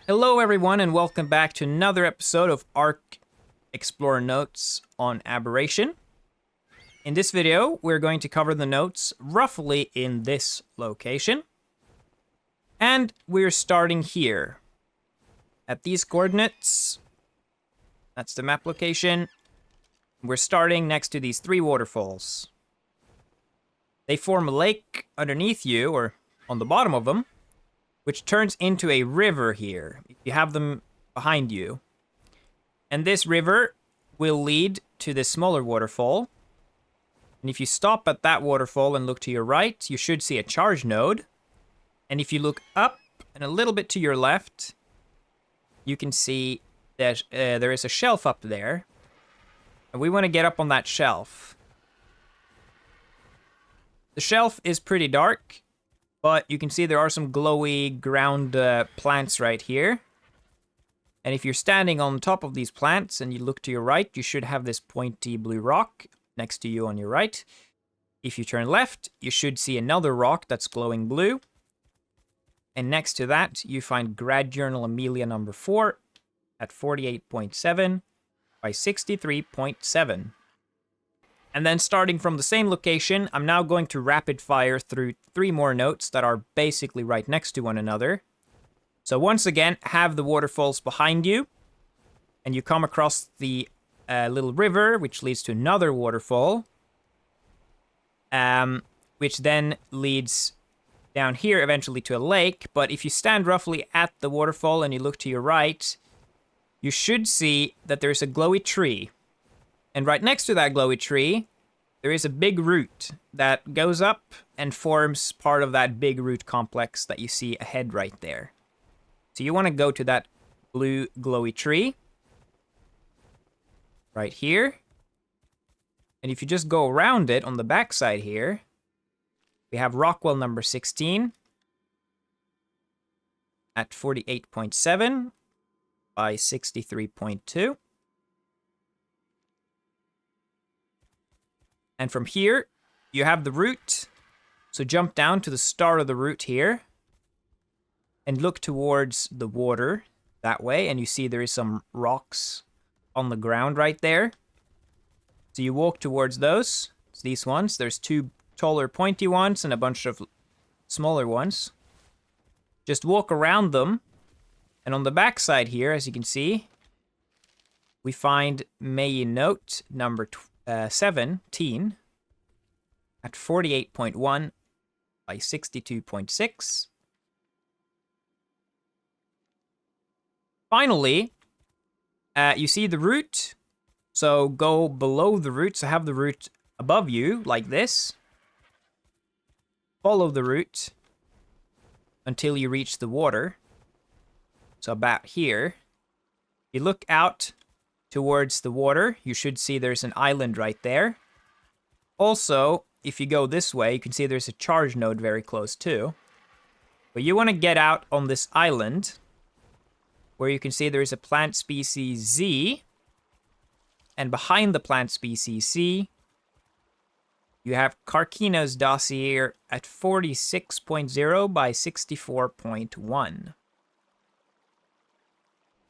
Hello everyone and welcome back to another episode of Arc Explorer Notes on Aberration. In this video, we're going to cover the notes roughly in this location. And we're starting here. At these coordinates, that's the map location. We're starting next to these three waterfalls. They form a lake underneath you, or on the bottom of them, which turns into a river here. You have them behind you. And this river will lead to this smaller waterfall. And if you stop at that waterfall and look to your right, you should see a charge node. And if you look up and a little bit to your left, you can see that there is a shelf up there. And we want to get up on that shelf. The shelf is pretty dark, but you can see there are some glowy ground plants right here. And if you're standing on top of these plants and you look to your right, you should have this pointy blue rock next to you on your right. If you turn left, you should see another rock that's glowing blue. And next to that, you find Grad Journal Emilia number 4 at 48.7 by 63.7. And then starting from the same location, I'm now going to rapid fire through 3 more notes that are basically right next to one another. So once again, have the waterfalls behind you. And you come across the little river, which leads to another waterfall. Which then leads down here eventually to a lake. But if you stand roughly at the waterfall and you look to your right, you should see that there's a glowy tree. And right next to that glowy tree, there is a big root that goes up and forms part of that big root complex that you see ahead right there. So you want to go to that blue glowy tree right here. And if you just go around it on the backside here, we have Rockwell number 16 at 48.7 by 63.2. And from here, you have the root. So jump down to the start of the root here. And look towards the water that way. And you see there is some rocks on the ground right there. So you walk towards those. It's these ones. There's 2 taller pointy ones and a bunch of smaller ones. Just walk around them. And on the back side here, as you can see, we find Meiyin Notes number 17 at 48.1 by 62.6. Finally, you see the root. So go below the root. So have the root above you like this. Follow the root until you reach the water. So about here. You look out towards the water, you should see there's an island right there. Also, if you go this way, you can see there's a charge node very close too. But you want to get out on this island, where you can see there is a plant species Z. And behind the plant species Z, you have Karkinos Dossier at 46.0 by 64.1.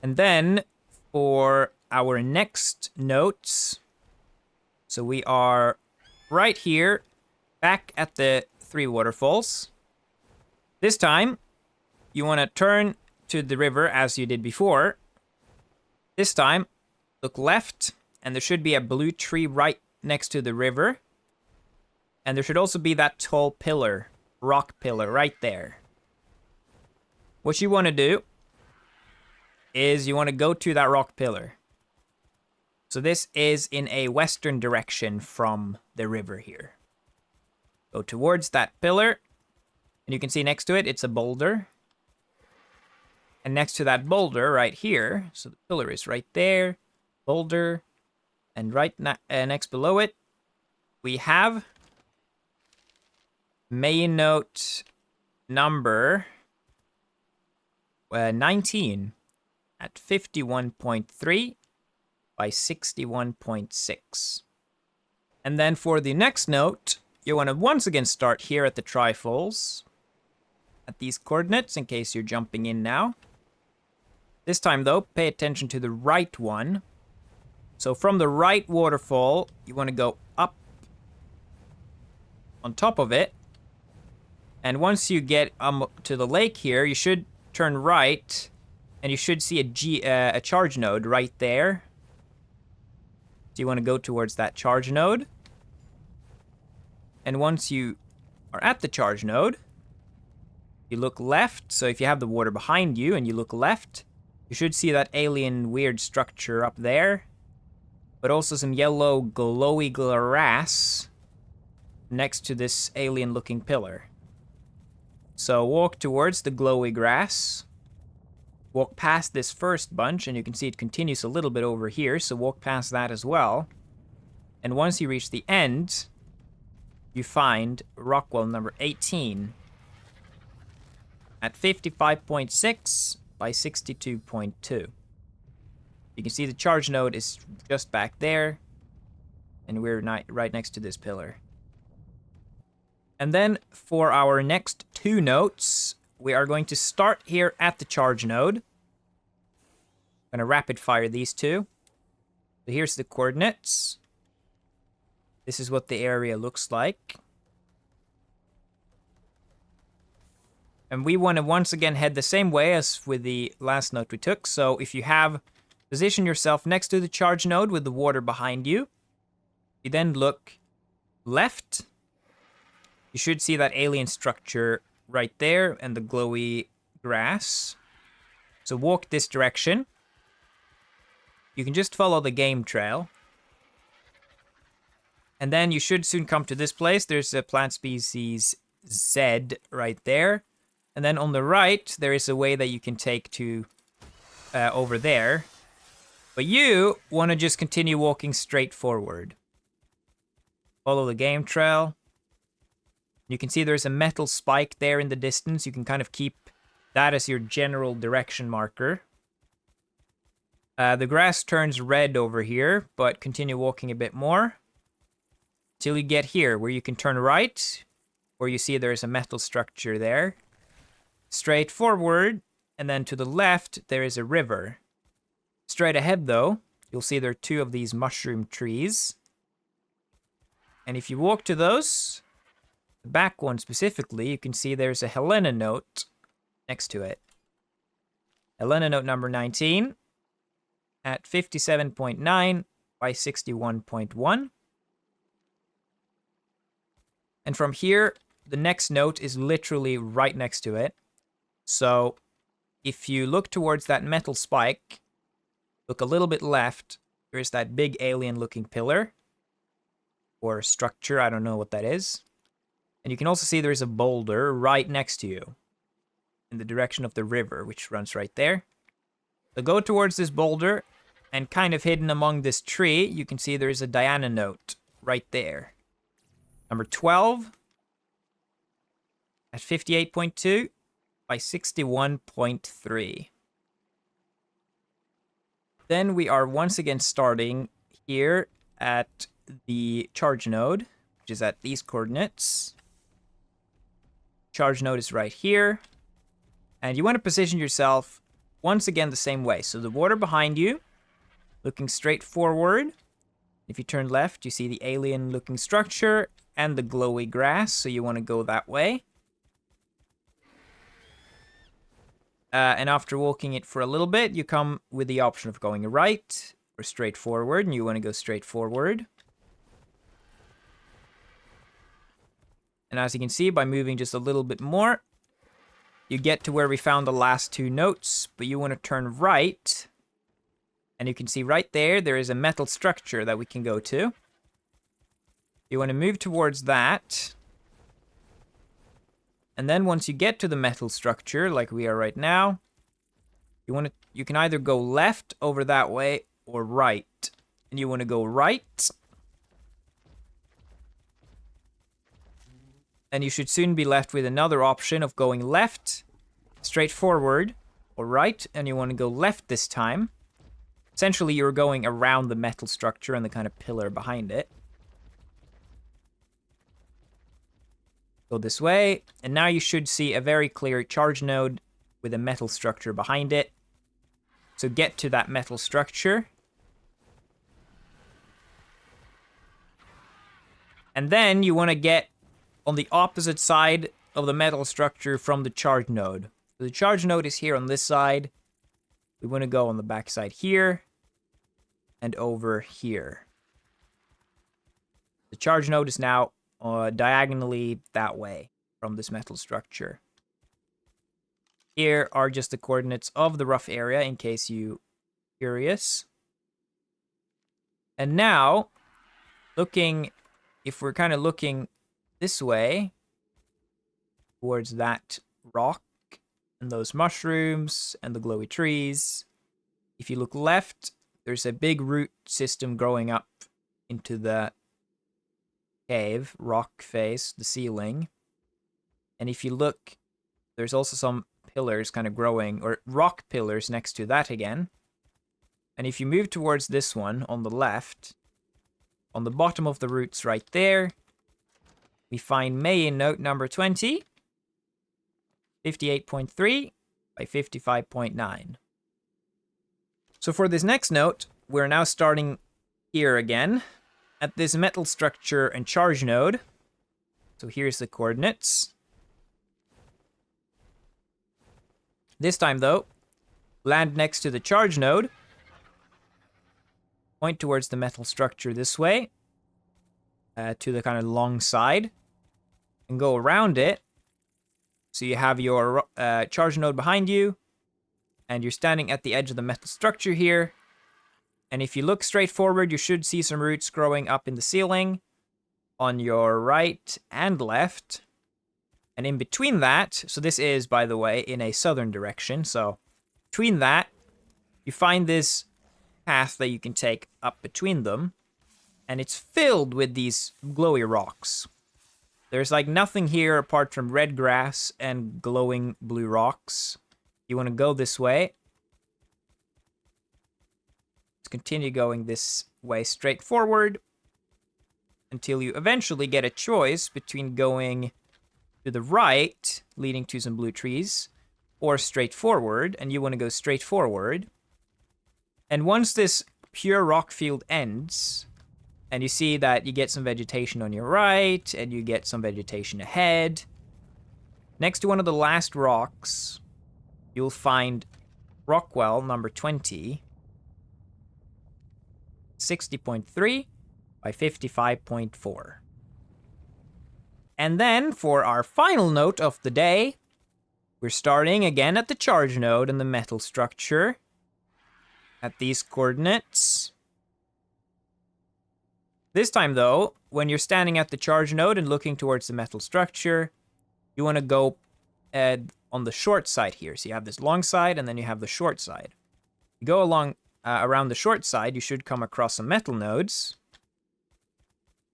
And then, for our next notes, so we are right here, back at the 3 waterfalls. This time, you want to turn to the river as you did before. This time, look left, and there should be a blue tree right next to the river. And there should also be that tall pillar, rock pillar, right there. What you want to do is you want to go to that rock pillar. So this is in a western direction from the river here. Go towards that pillar, and you can see next to it, it's a boulder. And next to that boulder right here, so the pillar is right there, boulder, and right next below it, we have Meiyin Note number 19 at 51.3 by 61.6. And then for the next note, you want to once again start here at the trifles, at these coordinates, in case you're jumping in now. This time, though, pay attention to the right one. So from the right waterfall, you want to go up on top of it. And once you get to the lake here, you should turn right, and you should see a charge node right there. So you want to go towards that charge node. And once you are at the charge node, you look left. So if you have the water behind you and you look left, you should see that alien weird structure up there. But also some yellow glowy grass next to this alien-looking pillar. So walk towards the glowy grass. Walk past this first bunch, and you can see it continues a little bit over here, so walk past that as well. And once you reach the end, you find Rockwell number 18 at 55.6 by 62.2. You can see the charge node is just back there, and we're right next to this pillar. And then for our next two notes, we are going to start here at the charge node. I'm going to rapid fire these two. So here's the coordinates. This is what the area looks like. And we want to once again head the same way as with the last note we took. So if you have position yourself next to the charge node with the water behind you, you then look left. You should see that alien structure right there and the glowy grass. So walk this direction. You can just follow the game trail. And then you should soon come to this place. There's a plant species Z right there. And then on the right, there is a way that you can take to over there. But you want to just continue walking straight forward. Follow the game trail. You can see there's a metal spike there in the distance. You can kind of keep that as your general direction marker. The grass turns red over here, but continue walking a bit more. Till you get here, where you can turn right, where you see there's a metal structure there. Straight forward, and then to the left, there is a river. Straight ahead, though, you'll see there are two of these mushroom trees. And if you walk to those, the back one specifically, you can see there's a Helena note next to it. Helena note number 19 at 57.9 by 61.1. And from here, the next note is literally right next to it. So if you look towards that metal spike, look a little bit left, there's that big alien-looking pillar or structure, I don't know what that is. And you can also see there's a boulder right next to you in the direction of the river, which runs right there. So go towards this boulder, and kind of hidden among this tree, you can see there's a Diana note right there. Number 12 at 58.2 by 61.3. Then we are once again starting here at the charge node, which is at these coordinates. Charge node is right here. And you want to position yourself once again the same way. So the water behind you, looking straight forward. If you turn left, you see the alien-looking structure and the glowy grass, so you want to go that way. And after walking it for a little bit, you come with the option of going right or straight forward, and you want to go straight forward. And as you can see, by moving just a little bit more, you get to where we found the last two notes, but you want to turn right. And you can see right there, there is a metal structure that we can go to. You want to move towards that. And then once you get to the metal structure, like we are right now, you can either go left over that way or right. And you want to go right. And you should soon be left with another option of going left, straight forward, or right. And you want to go left this time. Essentially, you're going around the metal structure and the kind of pillar behind it. Go this way, and now you should see a very clear charge node with a metal structure behind it. So get to that metal structure. And then you want to get on the opposite side of the metal structure from the charge node. So the charge node is here on this side. We want to go on the back side here and over here. The charge node is now diagonally that way from this metal structure. Here are just the coordinates of the rough area in case you're curious. And now, if we're kind of looking this way towards that rock and those mushrooms and the glowy trees, if you look left, there's a big root system growing up into the cave, rock face, the ceiling. And if you look, there's also some pillars kind of growing, or rock pillars next to that again. And if you move towards this one on the left, on the bottom of the roots right there, we find Meiyin note number 20, 58.3 by 55.9. So for this next note, we're now starting here again at this metal structure and charge node. So here's the coordinates. This time, though, land next to the charge node. Point towards the metal structure this way, to the kind of long side, and go around it. So you have your charge node behind you, and you're standing at the edge of the metal structure here. And if you look straight forward, you should see some roots growing up in the ceiling on your right and left. And in between that, so this is, by the way, in a southern direction. So between that, you find this path that you can take up between them. And it's filled with these glowy rocks. There's like nothing here apart from red grass and glowing blue rocks. You want to go this way. Let's continue going this way straight forward until you eventually get a choice between going to the right, leading to some blue trees, or straight forward, and you want to go straight forward. And once this pure rock field ends, and you see that you get some vegetation on your right, and you get some vegetation ahead, next to one of the last rocks, you'll find Rockwell number 20, 60.3 by 55.4. And then, for our final note of the day, we're starting again at the charge node and the metal structure at these coordinates. This time, though, when you're standing at the charge node and looking towards the metal structure, you want to go on the short side here. So you have this long side, and then you have the short side. You go along around the short side, you should come across some metal nodes.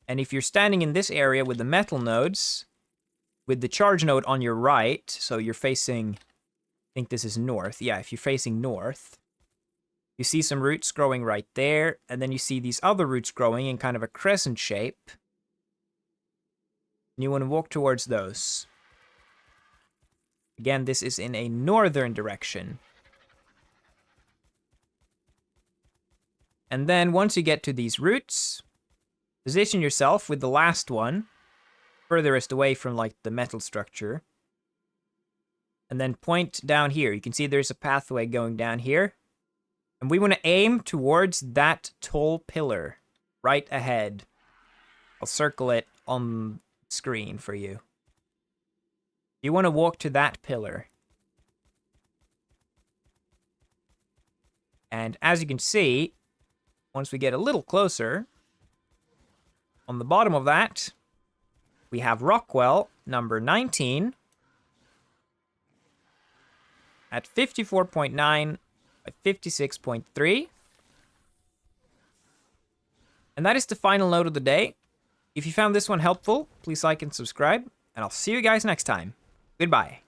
And if you're standing in this area with the metal nodes, with the charge node on your right, so you're facing, I think this is north. Yeah, if you're facing north, you see some roots growing right there, and then you see these other roots growing in kind of a crescent shape. And you want to walk towards those. Again, this is in a northern direction. And then once you get to these roots, position yourself with the last one, furthest away from like the metal structure. And then point down here. You can see there's a pathway going down here. And we want to aim towards that tall pillar right ahead. I'll circle it on screen for you. You want to walk to that pillar. And as you can see, once we get a little closer, on the bottom of that, we have Rockwell number 19 at 54.9 by 56.3. And that is the final note of the day. If you found this one helpful, please like and subscribe, and I'll see you guys next time. Goodbye.